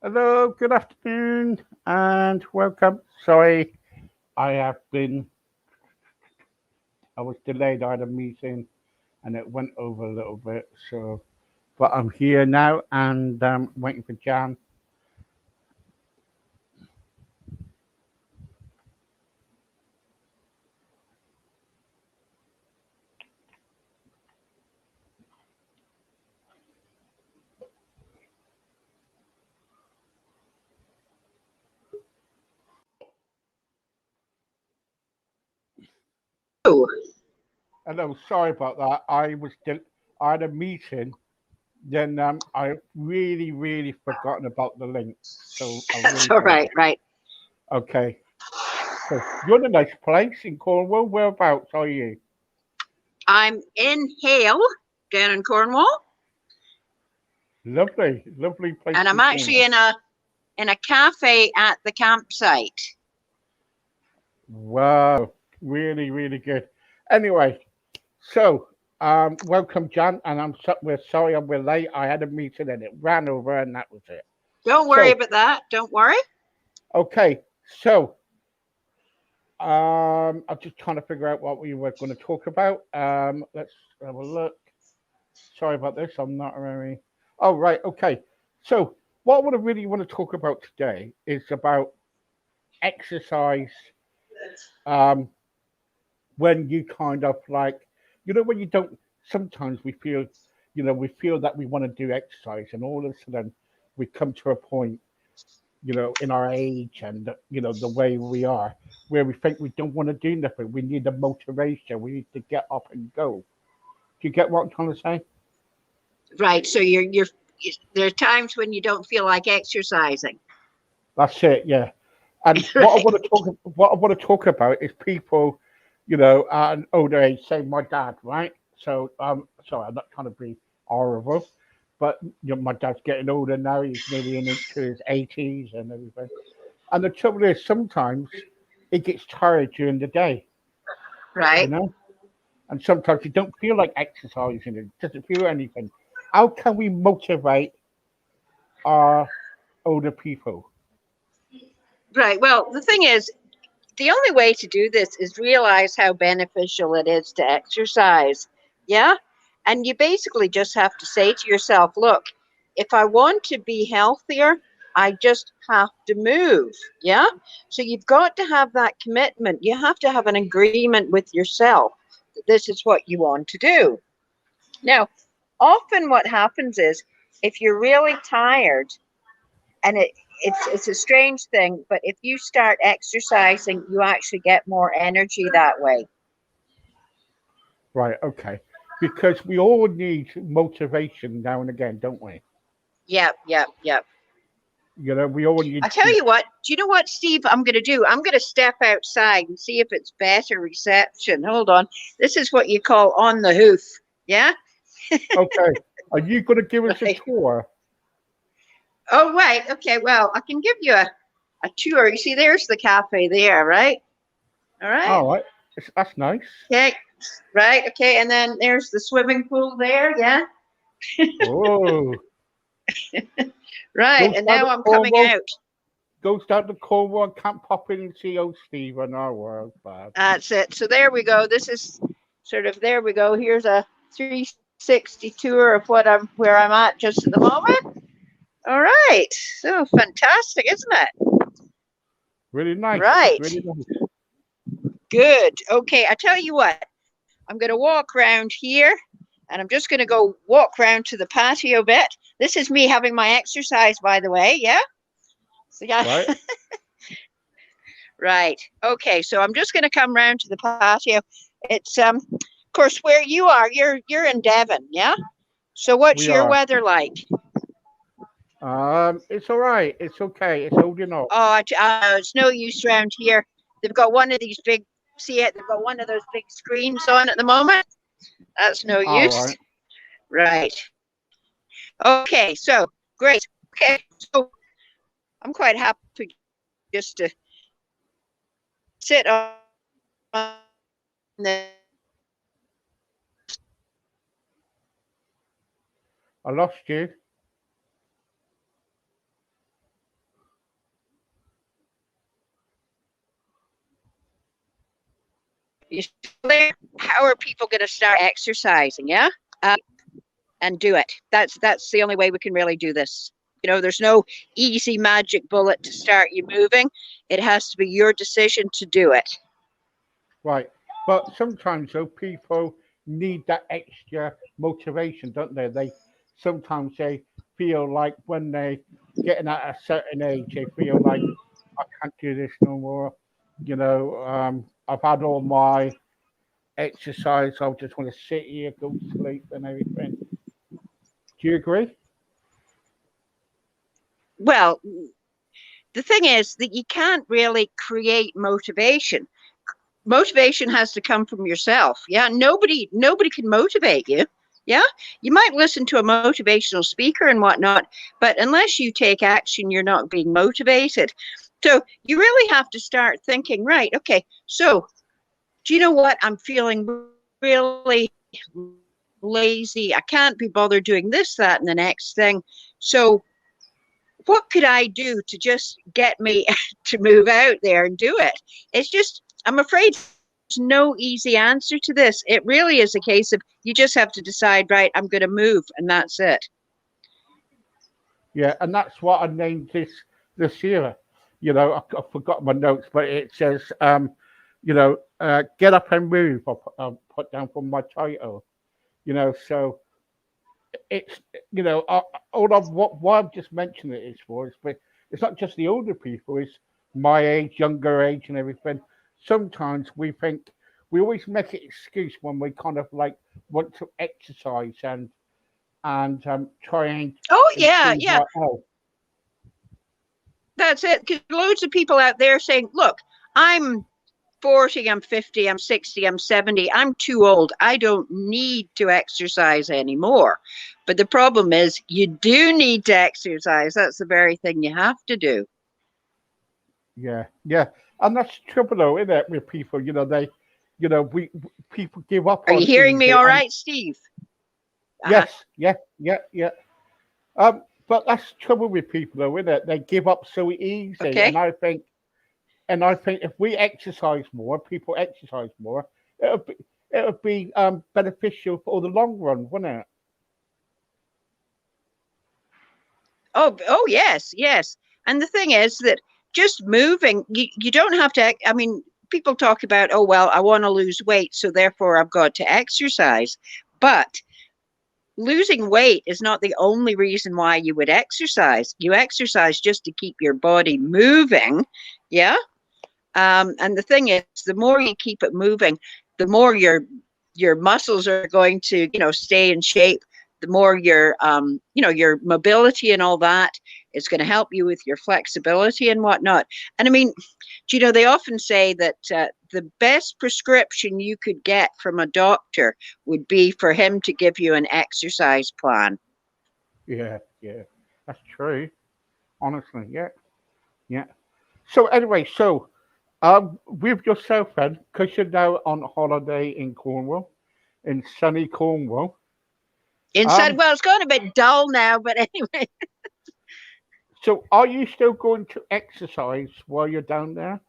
Hello, good afternoon, and welcome. Sorry, I have been, I was delayed. I had a meeting and it went over a little bit. But I'm here now and waiting for Jan. Oh, Hello, sorry about that. I had a meeting, then I really forgotten about the link. So I'm that's really all sorry right, about right. that. Okay, so you're in a nice place in Cornwall. Whereabouts are you? I'm in Hale, down in Cornwall, Lovely, lovely place and in I'm actually Cornwall. in a cafe at the campsite. Wow, really good. Anyway, so welcome, Jan, and we're sorry we're late. I had a meeting and it ran over, and that was it. Don't worry So about that. Don't worry. okay, so I'm just trying to figure out what we were going to talk about. Let's have a look. Sorry about this. I'm not very. Oh right, okay. So what I really want to talk about today is about exercise. Um, when you kind of like, when you don't, sometimes we feel that we want to do exercise, and all of a sudden we come to a point, in our age and, the way we are, where we think we don't want to do nothing. We need a motivation. We need to get up and go. Do you get what I'm trying to say? Right. So there are times when you don't feel like exercising. That's it, yeah. And Right. what I want to talk about is people, at an older age, say my dad, right? So sorry, I'm not trying to be horrible, but my dad's getting older now. He's nearly into his 80s and everything. And the trouble is, sometimes he gets tired during the day, you Right. know, and sometimes he don't feel like exercising. It doesn't feel anything. How can we motivate our older people? Right. Well, the thing is, the only way to do this is realize how beneficial it is to exercise. Yeah. And you basically just have to say to yourself, look, if I want to be healthier, I just have to move. Yeah. So you've got to have that commitment. You have to have an agreement with yourself that this is what you want to do. Now, often what happens is if you're really tired, and it's a strange thing, but if you start exercising, you actually get more energy that way. Right, okay. Because we all need motivation now and again, don't we? Yep, yep, yep. We all I need tell to. you what, do you know what, Steve, I'm going to do? I'm going to step outside and see if it's better reception. Hold on. This is what you call on the hoof. Yeah? Okay. Are you going to give us a Right. tour? Oh, right. Okay. Well, I can give you a tour. You see, there's the cafe there, right? All right. All right. That's nice. Okay. Right. Okay. And then there's the swimming pool there. Yeah. Oh, Right. goes And down now to I'm coming Cornwall. out. Goes down to Cornwall and can't pop in and see old Stephen. Oh, well, bad. That's it. So there we go. This is sort of there we go. Here's a 360 tour of where I'm at just at the moment. All right. So fantastic, isn't it? Really nice. Right. Really nice. Good. Okay. I tell you what, I'm going to walk around here and I'm just going to go walk around to the patio bit. This is me having my exercise, by the way. Yeah. So, yeah. Right. Right. Okay. So I'm just going to come around to the patio. It's of course where you are. You're in Devon, yeah. So what's We your are. weather like? It's all right. It's okay. It's holding up. Oh, I know it's no use around here. They've got one of these big. See it? They've got one of those big screens on at the moment. That's no All use. right. Right. Okay. So great. Okay. So I'm quite happy just to sit on the. I lost you. You how are people going to start exercising? Yeah, and do it. That's the only way we can really do this. You know, there's no easy magic bullet to start you moving. It has to be your decision to do it. Right. But sometimes though people need that extra motivation, don't they? Sometimes they feel like when they getting at a certain age, they feel like I can't do this no more. I've had all my exercise. I just want to sit here, go to sleep, and everything. Do you agree? Well, the thing is that you can't really create motivation. Motivation has to come from yourself. Yeah, nobody can motivate you. Yeah, you might listen to a motivational speaker and whatnot, but unless you take action, you're not being motivated. So you really have to start thinking, right, okay, so do you know what? I'm feeling really lazy. I can't be bothered doing this, that, and the next thing. So what could I do to just get me to move out there and do it? It's just, I'm afraid there's no easy answer to this. It really is a case of you just have to decide, right, I'm going to move, and that's it. Yeah, and that's what I named this year. I forgot my notes, but it says, get up and move. I put down from my title. So it's all of why I've just mentioned it is for is, but it's not just the older people. It's my age, younger age, and everything. Sometimes we always make an excuse when we kind of like want to exercise and try and Oh yeah, improve yeah. our health. That's it. Because loads of people out there saying, look, I'm 40, I'm 50, I'm 60, I'm 70, I'm too old. I don't need to exercise anymore. But the problem is, you do need to exercise. That's the very thing you have to do. Yeah, yeah, and that's the trouble though, isn't it, with people? We people give up Are you on hearing me easy, all and right, Steve? Uh-huh. yes, yeah, yeah, yeah. But that's the trouble with people though, isn't it? They give up so easy, Okay. and I think if we exercise more, people exercise more, it'll be it'll be beneficial for the long run, wouldn't it? Oh, yes, yes. And the thing is that just moving, you don't have to, I mean, people talk about, oh, well, I want to lose weight, so therefore I've got to exercise. But losing weight is not the only reason why you would exercise. You exercise just to keep your body moving. Yeah. And the thing is, the more you keep it moving, the more your muscles are going to, stay in shape. The more your mobility and all that is going to help you with your flexibility and whatnot. And I mean, they often say that the best prescription you could get from a doctor would be for him to give you an exercise plan. Yeah, yeah, that's true. Honestly, yeah, yeah. So anyway, with yourself then, because you're now on holiday in Cornwall, in sunny Cornwall. Inside, Um, well, it's going a bit dull now, but anyway. so are you still going to exercise while you're down there?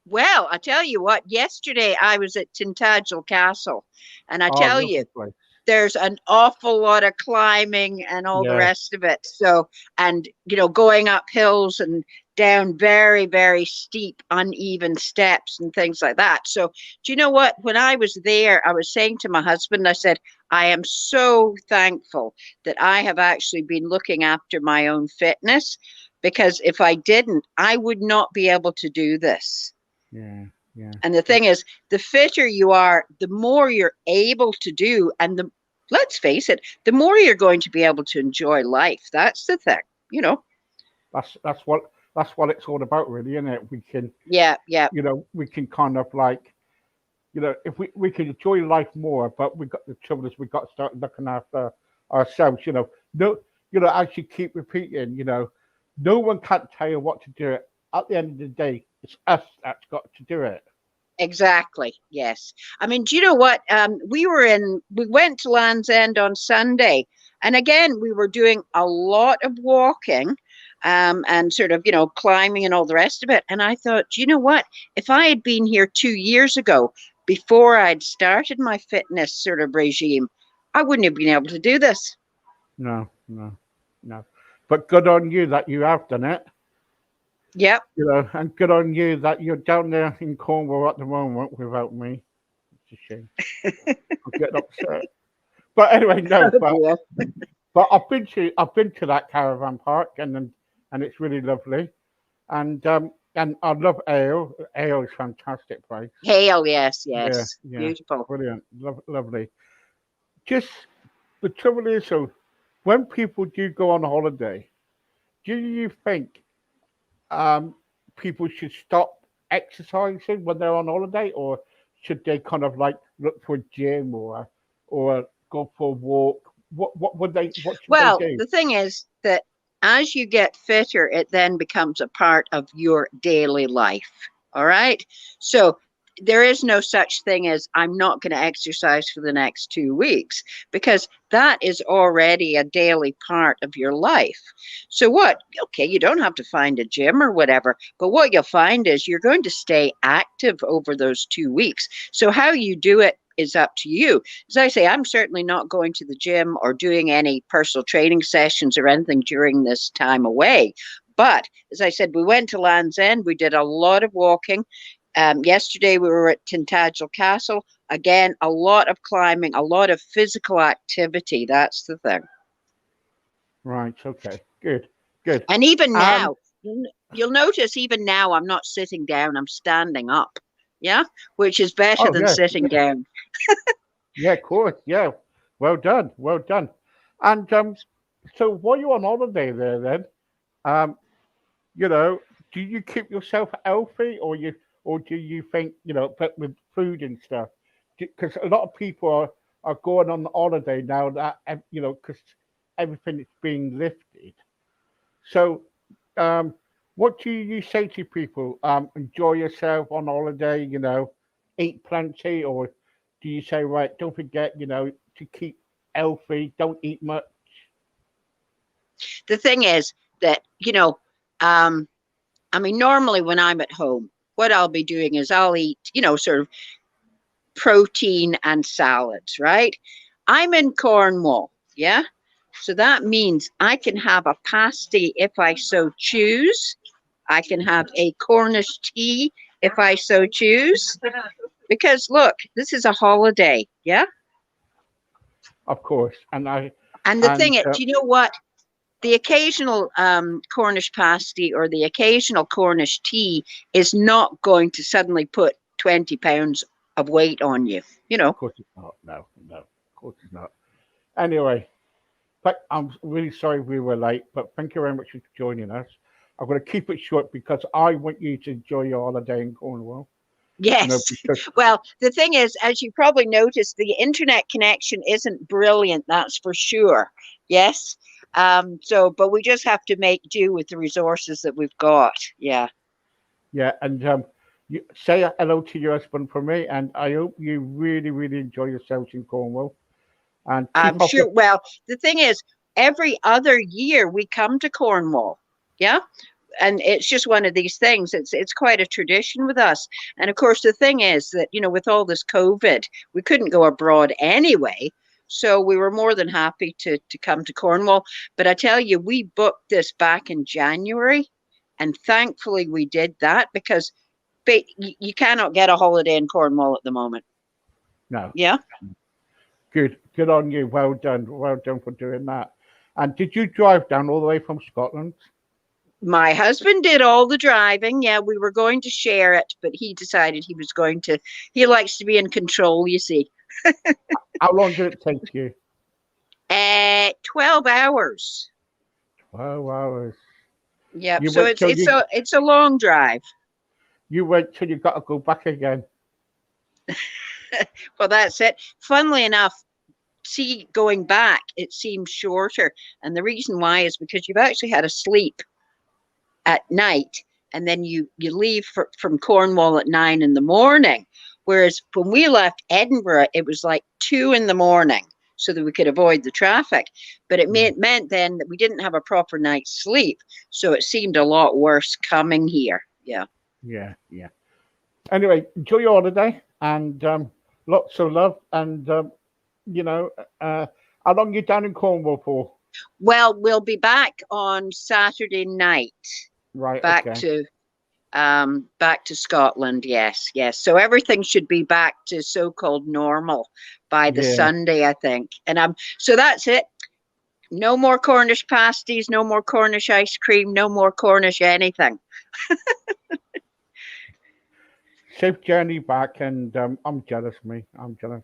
Well, I tell you what, yesterday I was at Tintagel Castle, and I Oh, tell you, lovely place. there's an awful lot of climbing and all the Yeah, rest of it. So, and going up hills and down very, very steep, uneven steps and things like that. So, do you know what? When I was there, I was saying to my husband, I said, I am so thankful that I have actually been looking after my own fitness, because if I didn't, I would not be able to do this. yeah, yeah, And the thing is, the fitter you are, the more you're able to do, and let's face it, the more you're going to be able to enjoy life. That's the thing. that's what it's all about, really, isn't it? We can, Yeah, yeah, we can kind of like, if we can enjoy life more, but we got the trouble is we got to start looking after ourselves. No, as you keep repeating, no one can't tell you what to do. At the end of the day, it's us that's got to do it. exactly. Yes. I mean, do you know what? We went to Land's End on Sunday, and again, we were doing a lot of walking. And sort of, climbing and all the rest of it. And I thought, do you know what? If I had been here 2 years ago, before I'd started my fitness sort of regime, I wouldn't have been able to do this. No, no, no. But good on you that you have done it. Yep. You know, and good on you that you're down there in Cornwall at the moment without me. It's a shame. I'm getting upset. But anyway, no. Oh, But I've been to that caravan park and it's really lovely. And I love Ale. Ale is fantastic place. Hale, yes, Yeah, yes. yeah, Beautiful. brilliant, lovely. Just the trouble is, so when people do go on holiday, do you think um, people should stop exercising when they're on holiday, or should they kind of like look for a gym or go for a walk? What would they? What should they Well, do? the thing is that as you get fitter, it then becomes a part of your daily life. All right. So there is no such thing as I'm not going to exercise for the next 2 weeks because that is already a daily part of your life. So, what? Okay, you don't have to find a gym or whatever, but what you'll find is you're going to stay active over those 2 weeks. So, how you do it is up to you. As I say, I'm certainly not going to the gym or doing any personal training sessions or anything during this time away. But as I said, we went to Land's End. We did a lot of walking. Yesterday we were at Tintagel Castle. Again, a lot of climbing, a lot of physical activity. That's the thing. Right. Okay. Good. Good. And even Um. now, you'll notice even now I'm not sitting down, I'm standing up. Yeah, which is better Oh than yeah. sitting down. Yeah. Of course. Yeah. Well done. Well done. And so while you're on holiday there, then um, you know, do you keep yourself healthy, or do you think, but with food and stuff? Because a lot of people are going on holiday now that because everything is being lifted. So, um, what do you say to people? Enjoy yourself on holiday, eat plenty, or do you say, right, don't forget, to keep healthy, don't eat much? The thing is that, um, I mean, normally when I'm at home, what I'll be doing is I'll eat, sort of protein and salads, right? I'm in Cornwall, yeah? So that means I can have a pasty if I so choose. I can have a Cornish tea if I so choose. Because look, this is a holiday, yeah? Of course, and And the thing and is, do you know what? The occasional Cornish pasty or the occasional Cornish tea is not going to suddenly put 20 pounds of weight on you, you of know. course it's not. No, no, of course it's not. Anyway, but I'm really sorry we were late, but thank you very much for joining us. I'm going to keep it short because I want you to enjoy your holiday in Cornwall. Yes. Because Well, the thing is, as you probably noticed, the internet connection isn't brilliant, that's for sure. Yes. But we just have to make do with the resources that we've got. Yeah. yeah, and you say hello to your husband for me, and I hope you really, really enjoy yourselves in Cornwall and I'm keep up the. sure. Well, the thing is, every other year we come to Cornwall. Yeah. And it's just one of these things. It's quite a tradition with us. And of course, the thing is that, with all this COVID, we couldn't go abroad anyway. So we were more than happy to come to Cornwall. But I tell you, we booked this back in January. And thankfully we did that because you cannot get a holiday in Cornwall at the moment. No, Yeah. good on you. Well done for doing that. And did you drive down all the way from Scotland? My husband did all the driving. Yeah, we were going to share it, but he decided he likes to be in control, you see. How long did it take you? 12 hours. 12 hours. Yep. You So went it's till it's you a it's a long drive. you went till you got to go back again. Well, that's it. Funnily enough, see, going back, it seems shorter. And the reason why is because you've actually had a sleep at night and then you leave from Cornwall at 9 in the morning. Whereas when we left Edinburgh, it was like 2 in the morning so that we could avoid the traffic. But it Yeah, meant then that we didn't have a proper night's sleep. So it seemed a lot worse coming here. Yeah. yeah, yeah. Anyway, enjoy your holiday and lots of love. And you know, how long you down in Cornwall for? Well, we'll be back on Saturday night. Right. Back Okay. to Scotland. Yes, yes. So everything should be back to so-called normal by the Yeah. Sunday, I think. And so that's it. No more Cornish pasties, no more Cornish ice cream, no more Cornish anything. Safe journey back, and I'm jealous, me. I'm jealous.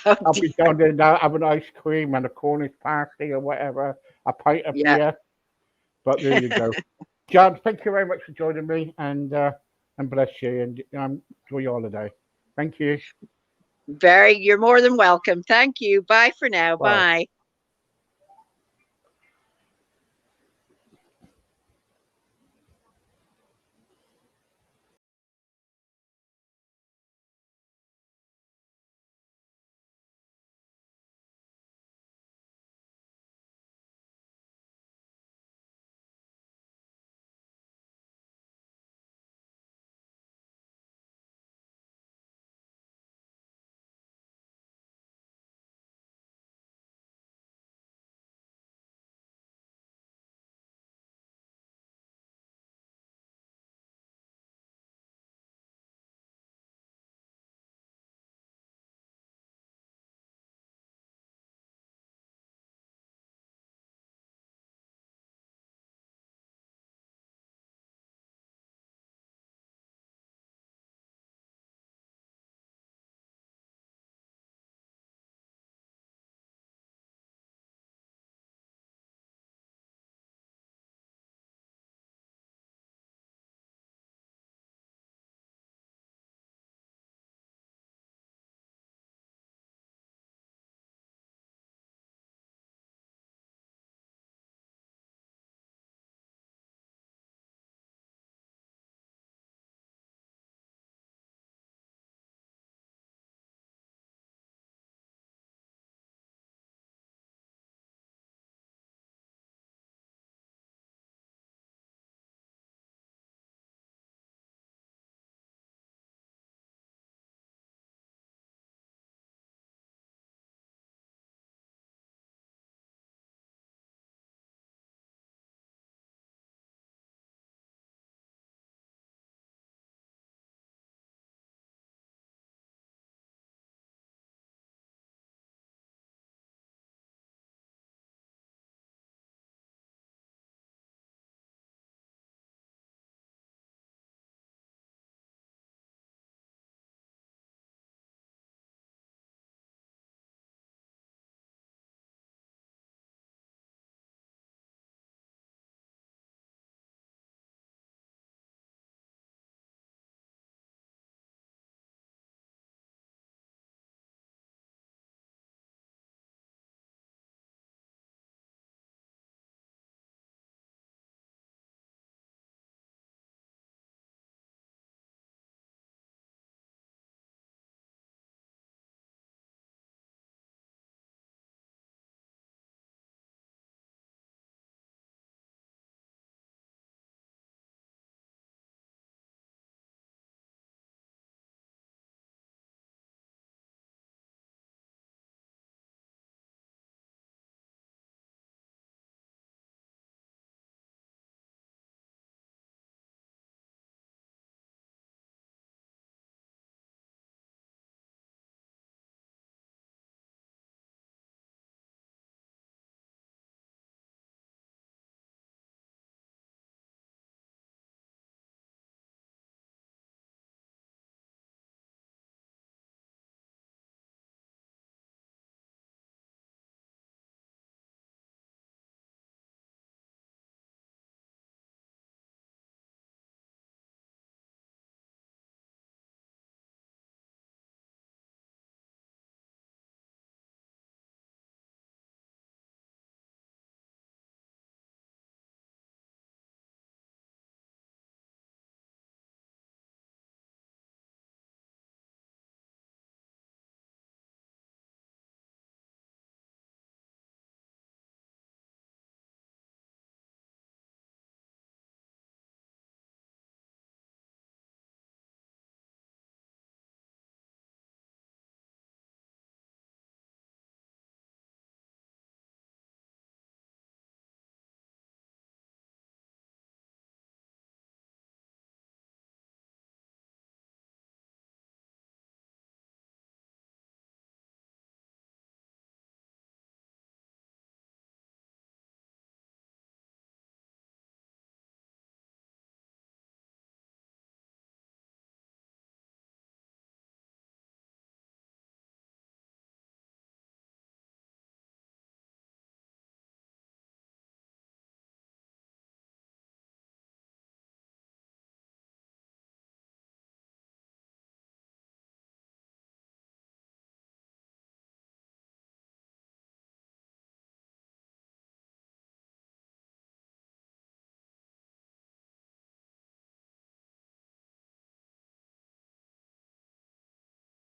Oh, I'll be down there now having ice cream and a Cornish pasty or whatever, a pint of yeah. beer. But there you go. John, thank you very much for joining me, and bless you, and enjoy your holiday. Thank you. You're more than welcome. Thank you. Bye for now. Bye. Bye.